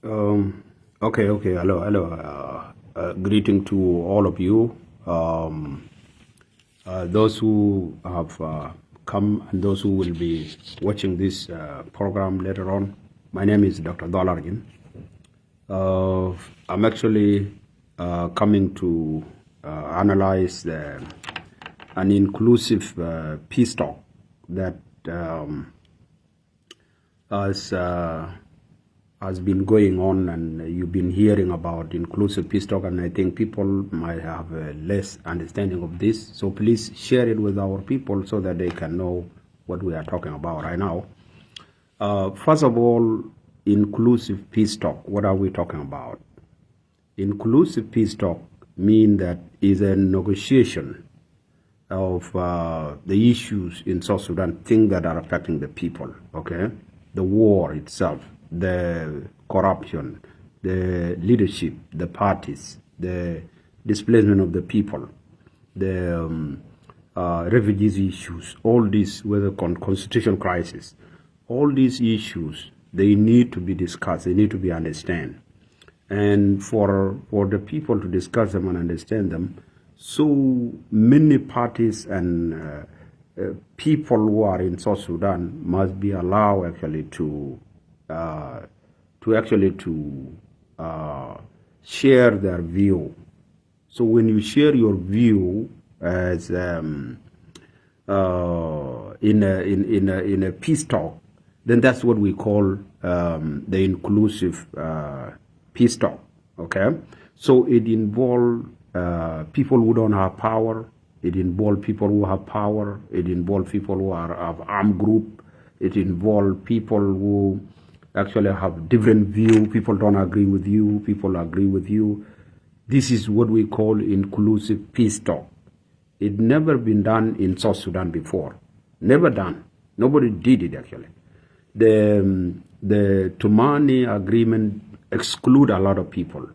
Um, okay. Hello. Greeting to all of you. Those who have come and those who will be watching this program later on. My name is Dr. Dolarjin. I'm actually coming to analyze an inclusive peace talk that has has been going on, and you've been hearing about inclusive peace talk, and I think people might have less understanding of this. So please share it with our people so that they can know what we are talking about right now. First of all, inclusive peace talk. What are we talking about? Inclusive peace talk mean that is a negotiation of the issues in South Sudan, things that are affecting the people, okay? The war itself, the corruption, the leadership, the parties, the displacement of the people, the refugees issues, all these, whether constitution crisis, all these issues, they need to be discussed, they need to be understood. And for the people to discuss them and understand them, so many parties and people who are in South Sudan must be allowed actually to share their view. So when you share your view as in a peace talk, then that's what we call the inclusive peace talk. Okay, so it involves people who don't have power. It involves people who have power. It involves people who are of armed group. It involves people who actually have different view. People don't agree with you. People agree with you. This is what we call inclusive peace talk. It never been done in South Sudan before. Never done. Nobody did it actually. The Tumani agreement exclude a lot of people.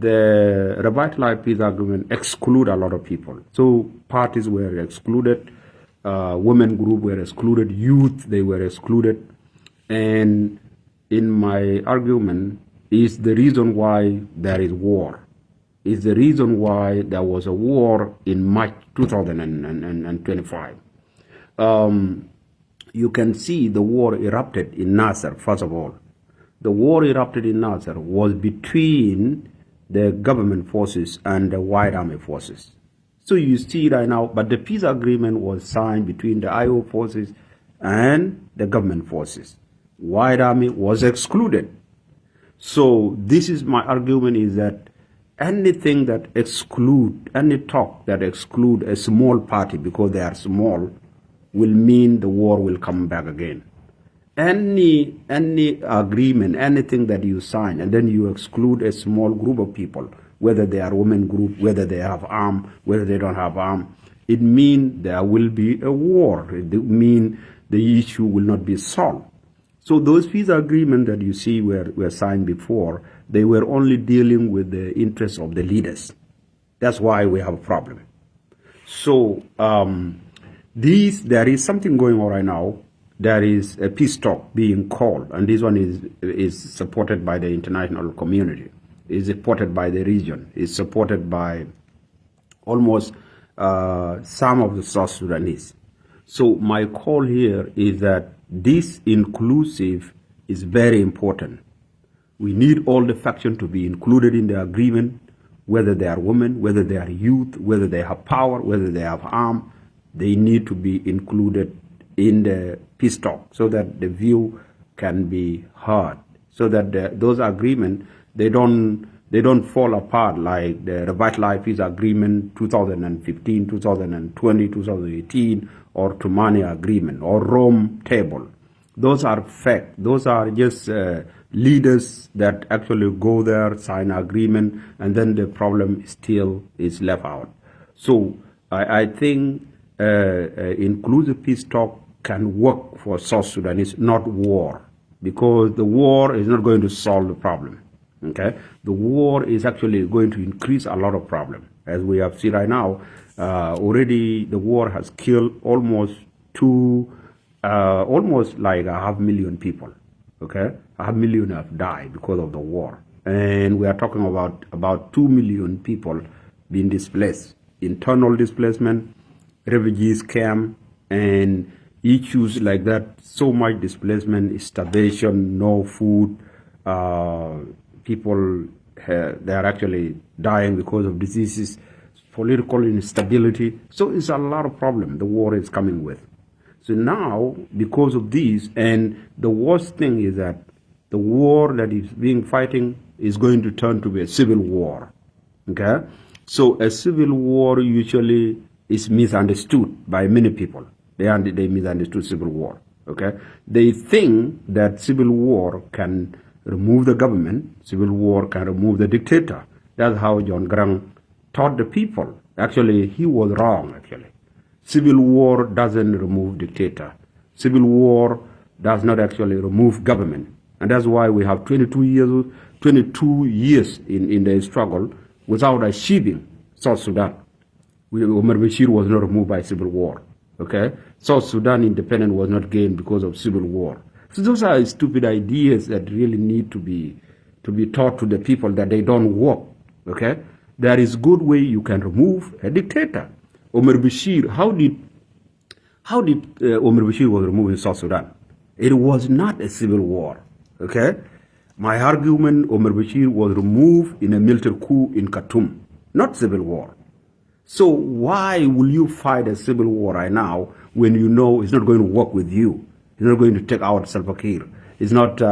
The Revitalized Peace Agreement exclude a lot of people. So parties were excluded, women group were excluded, youth, they were excluded. And in my argument is the reason why there is war. Is the reason why there was a war in March 2025. You can see the war erupted in Nasser, first of all. The war erupted in Nasser was between the government forces and the White Army forces. So you see right now, but the peace agreement was signed between the IO forces and the government forces. White Army was excluded. So this is my argument is that anything that exclude, any talk that exclude a small party because they are small will mean the war will come back again. Any agreement, anything that you sign, and then you exclude a small group of people, whether they are women group, whether they have arm, whether they don't have arm, it means there will be a war. It means the issue will not be solved. So those peace agreements that you see were signed before, they were only dealing with the interests of the leaders. That's why we have a problem. So there is something going on right now. There is a peace talk being called, and this one is supported by the international community, is supported by the region, is supported by almost some of the South Sudanese. So my call here is that this inclusive is very important. We need all the factions to be included in the agreement, whether they are women, whether they are youth, whether they have power, whether they have arm, they need to be included in the peace talk so that the view can be heard, so that those agreements, they don't fall apart like the Revitalized Peace Agreement 2015, 2020, 2018, or Tumani Agreement, or Rome Table. Those are fake. Those are just leaders that actually go there, sign an agreement, and then the problem still is left out. So I think inclusive peace talk can work for South Sudanese, not war, because the war is not going to solve the problem. Okay, the war is actually going to increase a lot of problems, as we have seen right now. Already, the war has killed almost like 500,000 people. Okay, 500,000 have died because of the war, and we are talking about 2 million people being displaced, internal displacement, refugees camp, and issues like that. So much displacement, starvation, no food. People they are actually dying because of diseases, political instability. So it's a lot of problem the war is coming with. So now, because of this, and the worst thing is that the war that is being fighting is going to turn to be a civil war. Okay? So a civil war usually is misunderstood by many people. They misunderstood civil war. Okay? They think that civil war can remove the government, civil war can remove the dictator. That's how John Grant taught the people. Actually, he was wrong, actually. Civil war doesn't remove dictator. Civil war does not actually remove government. And that's why we have 22 years in the struggle without achieving South Sudan. Omar Bashir was not removed by civil war. Okay? South Sudan independence was not gained because of civil war. So those are stupid ideas that really need to be taught to the people that they don't work. Okay? There is good way you can remove a dictator. Omar Bashir, how did Omar Bashir was removed in South Sudan? It was not a civil war. Okay? My argument, Omar Bashir was removed in a military coup in Khartoum, not civil war. So why will you fight a civil war right now when you know it's not going to work with you? It's not going to take out Salva Kiir. It's not,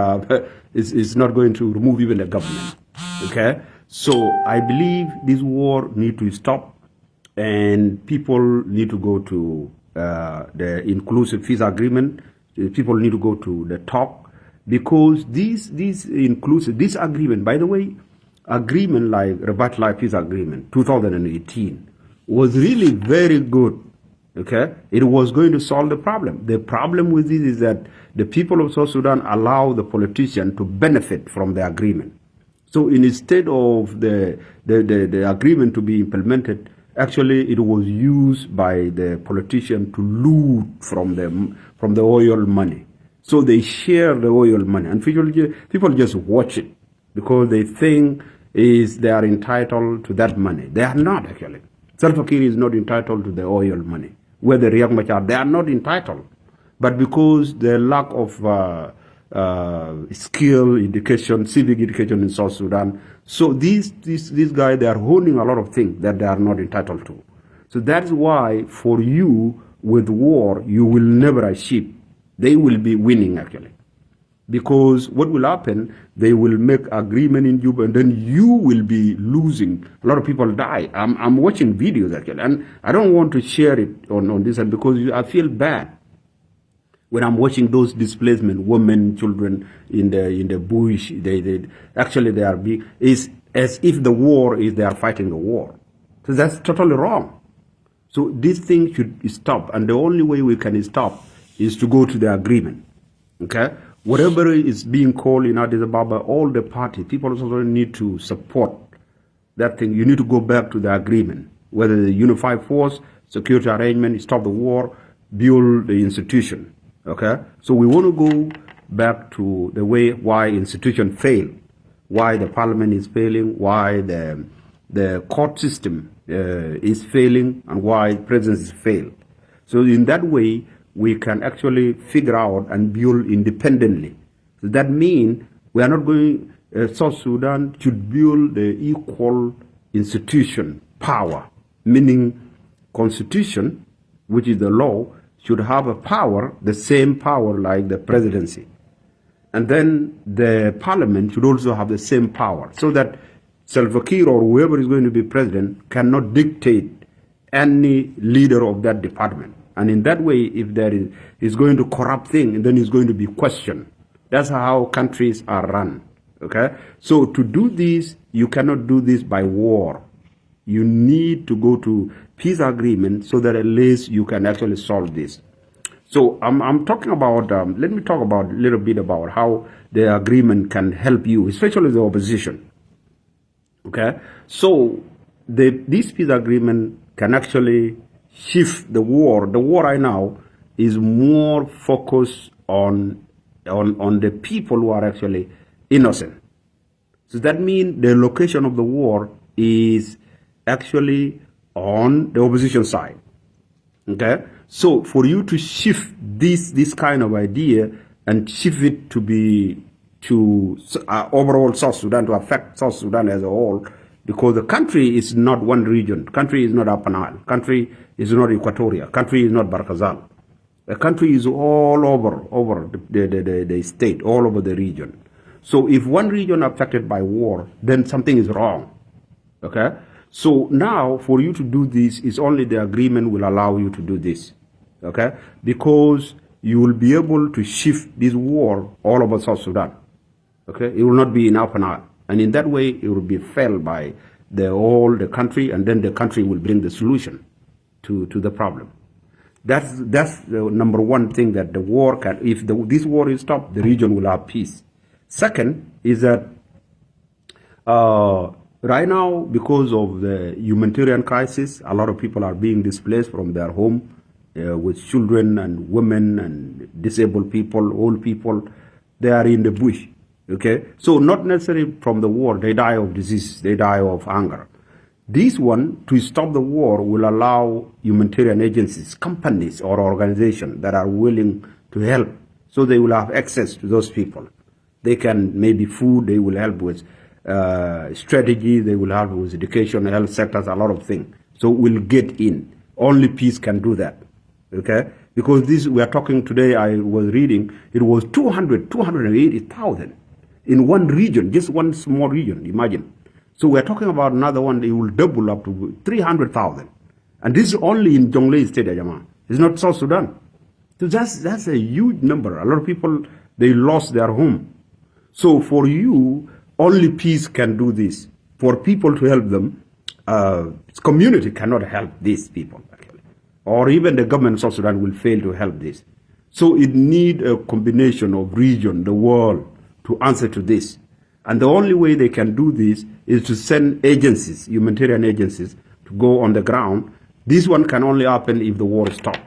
it's not going to remove even the government. Okay? So I believe this war needs to stop, and people need to go to the inclusive peace agreement. People need to go to the talk, because this agreement, by the way, agreement like Revitalized Peace Agreement 2018 was really very good. Okay, it was going to solve the problem. The problem with this is that the people of South Sudan allow the politician to benefit from the agreement. So instead of the agreement to be implemented, actually it was used by the politician to loot from the oil money. So they share the oil money, and people just watch it because they think they are entitled to that money. They are not, actually. Salva Kiir is not entitled to the oil money. Whether Riek Machar, they are not entitled. But because the lack of skill, education, civic education in South Sudan, so these guys, they are holding a lot of things that they are not entitled to. So that's why for you, with war, you will never achieve. They will be winning, actually. Because what will happen, they will make agreement in Juba, and then you will be losing. A lot of people die. I'm watching videos, actually, and I don't want to share it on this end because I feel bad when I'm watching those displacement, women, children in the bush. They are being, is as if the war is they are fighting the war. So that's totally wrong. So this thing should stop, and the only way we can stop is to go to the agreement. Okay? Whatever is being called in Addis Ababa, all the parties, people also need to support that thing. You need to go back to the agreement, whether the unified force, security arrangement, stop the war, build the institution. Okay? So we want to go back to the way why institution fail, why the parliament is failing, why the court system is failing, and why presidents fail. So in that way, we can actually figure out and build independently. So that means we are not going, South Sudan should build the equal institution power, meaning constitution, which is the law, should have a power, the same power like the presidency. And then the parliament should also have the same power, so that Salva Kiir or whoever is going to be president cannot dictate any leader of that department. And in that way, if there is going to corrupt thing, then it's going to be questioned. That's how countries are run. Okay? So to do this, you cannot do this by war. You need to go to peace agreement so that at least you can actually solve this. So I'm talking about, let me talk about a little bit about how the agreement can help you, especially the opposition. Okay? So this peace agreement can actually shift the war. The war right now is more focused on on the people who are actually innocent. So that means the location of the war is actually on the opposition side. Okay? So for you to shift this kind of idea and shift it to be to overall South Sudan, to affect South Sudan as a whole, because the country is not one region. Country is not Upper Nile. Country is not Equatoria. Country is not Barkazal. The country is all over the state, all over the region. So if one region affected by war, then something is wrong. Okay? So now for you to do this, is only the agreement will allow you to do this. Okay? Because you will be able to shift this war all over South Sudan. Okay? It will not be in Upper Nile. And in that way, it will be felt by the country, and then the country will bring the solution to the problem. That's the number one thing, that the war can, if this war is stopped, the region will have peace. Second is that right now, because of the humanitarian crisis, a lot of people are being displaced from their home, with children and women and disabled people, old people. They are in the bush. Okay, so not necessarily from the war, they die of disease, they die of hunger. This one, to stop the war, will allow humanitarian agencies, companies or organizations that are willing to help, so they will have access to those people. They can, maybe food, they will help with strategy, they will help with education, health sectors, a lot of things. So we'll get in. Only peace can do that. Okay? Because this, we are talking today, I was reading, it was 280,000 in one region, just one small region, imagine. So we're talking about another one, it will double up to 300,000. And this is only in Jonglei State, Ajama. It's not South Sudan. So that's a huge number. A lot of people, they lost their home. So for you, only peace can do this. For people to help them, community cannot help these people, actually. Or even the government of South Sudan will fail to help this. So it needs a combination of region, the world, to answer to this. And the only way they can do this is to send agencies, humanitarian agencies, to go on the ground. This one can only happen if the war is stopped.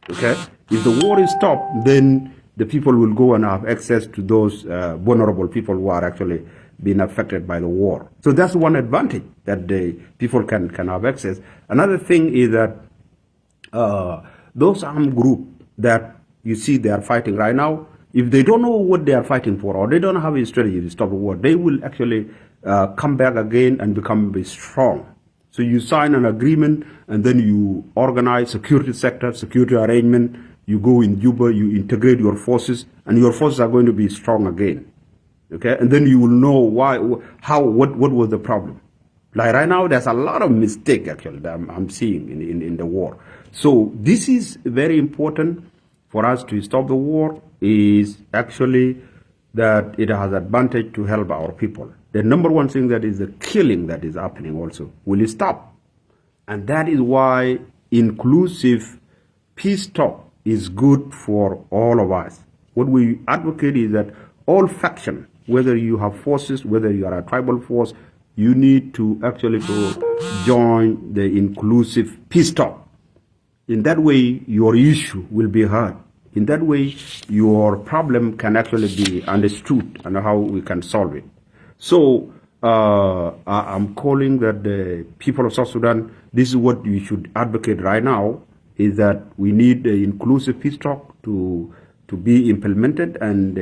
Okay? If the war is stopped, then the people will go and have access to those vulnerable people who are actually being affected by the war. So that's one advantage, that the people can have access. Another thing is that those armed groups that you see they are fighting right now, if they don't know what they are fighting for, or they don't have a strategy to stop the war, they will actually come back again and become strong. So you sign an agreement, and then you organize security sector, security arrangement. You go in Juba, you integrate your forces, and your forces are going to be strong again. Okay, and then you will know why, how, what was the problem. Like right now, there's a lot of mistake actually that I'm seeing in the war. So this is very important for us to stop the war. Is actually that it has advantage to help our people. The number one thing that is the killing that is happening also will stop. And that is why inclusive peace talk is good for all of us. What we advocate is that all factions, whether you have forces, whether you are a tribal force, you need to actually join the inclusive peace talk. In that way, your issue will be heard. In that way, your problem can actually be understood and how we can solve it. So I'm calling that the people of South Sudan, this is what you should advocate right now, is that we need the inclusive peace talk to be implemented, and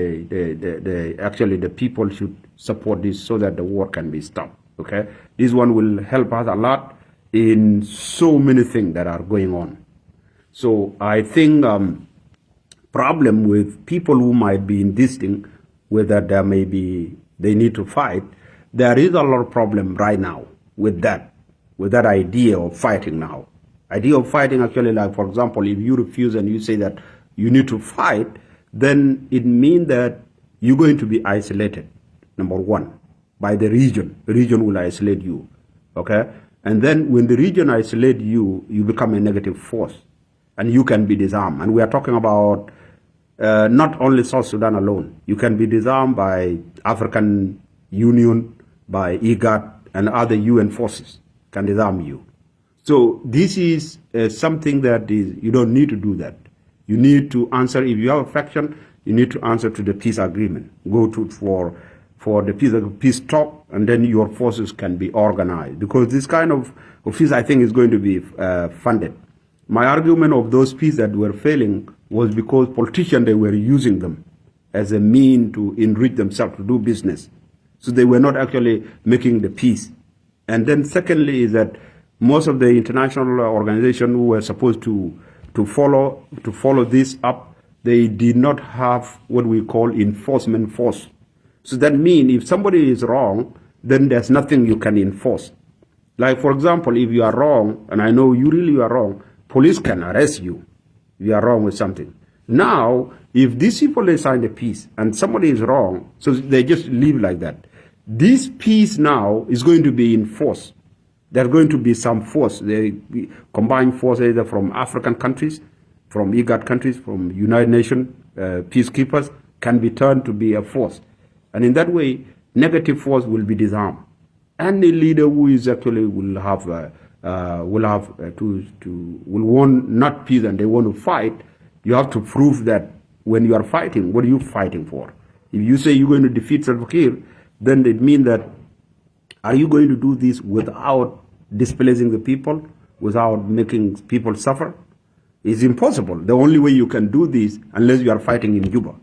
actually the people should support this so that the war can be stopped. Okay, this one will help us a lot in so many things that are going on. So I think problem with people who might be in this thing, whether they need to fight, there is a lot of problem right now with that idea of fighting now. Idea of fighting actually, like for example, if you refuse and you say that you need to fight, then it means that you're going to be isolated, number one, by the region. The region will isolate you, okay? And then when the region isolates you, you become a negative force, and you can be disarmed. And we are talking about not only South Sudan alone. You can be disarmed by African Union, by IGAD, and other UN forces can disarm you. So this is something that is, you don't need to do that. You need to answer, if you have a faction, you need to answer to the peace agreement. Go to for the peace talk, and then your forces can be organized. Because this kind of peace, I think, is going to be funded. My argument of those peace that were failing was because politicians, they were using them as a mean to enrich themselves, to do business. So they were not actually making the peace. And then secondly is that most of the international organizations who were supposed to follow this up, they did not have what we call enforcement force. So that means if somebody is wrong, then there's nothing you can enforce. Like, for example, if you are wrong, and I know you really are wrong, police can arrest you if you are wrong with something. Now, if these people, they sign a peace and somebody is wrong, so they just leave like that. This peace now is going to be enforced. There's going to be some force. They combine force either from African countries, from IGAD countries, from United Nations peacekeepers, can be turned to be a force. And in that way, negative force will be disarmed. Any leader who is actually will want not peace and they want to fight, you have to prove that when you are fighting, what are you fighting for? If you say you're going to defeat Salva Kiir, then it means that are you going to do this without displacing the people, without making people suffer? It's impossible. The only way you can do this unless you are fighting in Juba.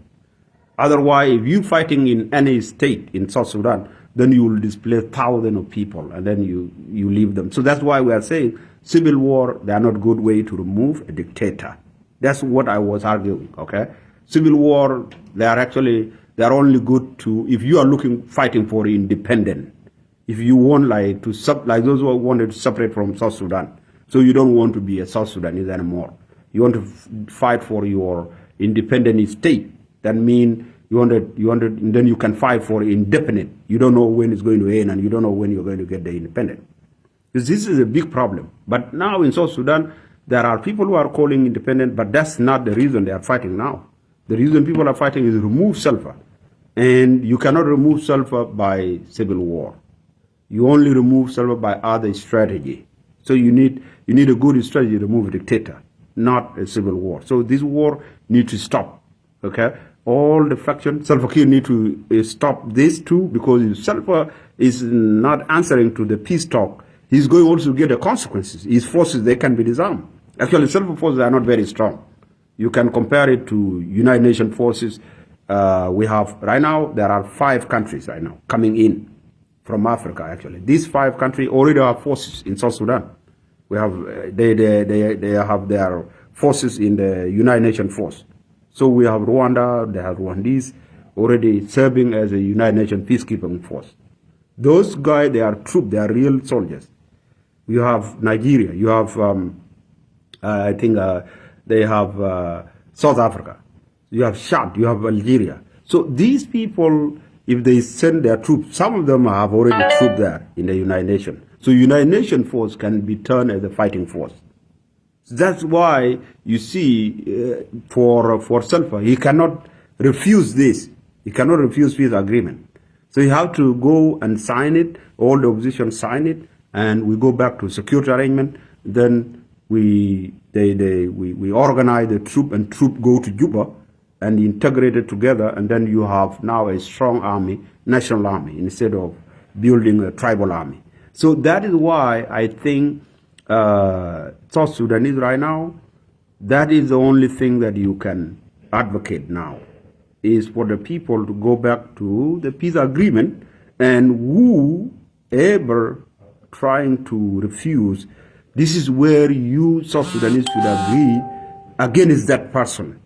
Otherwise, if you're fighting in any state in South Sudan, then you will displace thousands of people and then you leave them. So that's why we are saying civil war, they are not a good way to remove a dictator. That's what I was arguing, okay? Civil war, they are only good to, if you are fighting for independence. If you want like those who wanted to separate from South Sudan. So you don't want to be a South Sudanese anymore. You want to fight for your independent state. That means and then you can fight for indefinite. You don't know when it's going to end and you don't know when you're going to get the independence. Because this is a big problem. But now in South Sudan, there are people who are calling independent, but that's not the reason they are fighting now. The reason people are fighting is remove Salva. And you cannot remove Salva by civil war. You only remove Salva by other strategy. So you need a good strategy to remove a dictator, not a civil war. So this war needs to stop. Okay? All the factions, Salva Kiir need to stop this too, because if Salva is not answering to the peace talk, he's going also to get the consequences. His forces, they can be disarmed. Actually, Salva forces are not very strong. You can compare it to United Nations forces. We have, right now, there are 5 countries right now coming in from Africa, actually. These 5 countries already have forces in South Sudan. We have, they have their forces in the United Nations force. So we have Rwanda, they have Rwandese already serving as a United Nations peacekeeping force. Those guys, they are troops, they are real soldiers. You have Nigeria, you have, I think they have South Africa, you have Chad, you have Algeria. So these people, if they send their troops, some of them have already troops there in the United Nations. So United Nations force can be turned as a fighting force. That's why you see for Salva, he cannot refuse this. He cannot refuse peace agreement. So you have to go and sign it. All the opposition sign it, and we go back to security arrangement. Then we organize the troop, and troop go to Juba and integrate it together. And then you have now a strong army, national army, instead of building a tribal army. So that is why I think South Sudanese right now, that is the only thing that you can advocate now, is for the people to go back to the peace agreement, and whoever trying to refuse, this is where you South Sudanese should agree against that person.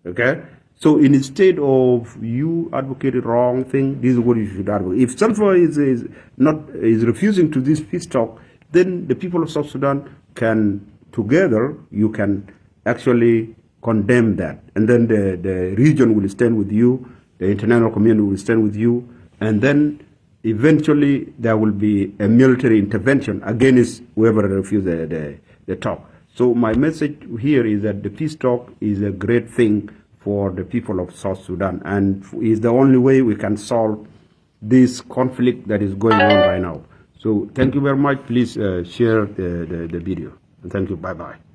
Okay? So instead of you advocating wrong thing, this is what you should advocate. If Salva is refusing to this peace talk, then the people of South Sudan can, together, you can actually condemn that. And then the region will stand with you, the international community will stand with you, and then eventually there will be a military intervention against whoever refuses the talk. So my message here is that the peace talk is a great thing for the people of South Sudan, and is the only way we can solve this conflict that is going on right now. So thank you very much. Please share the video. And thank you. Bye-bye.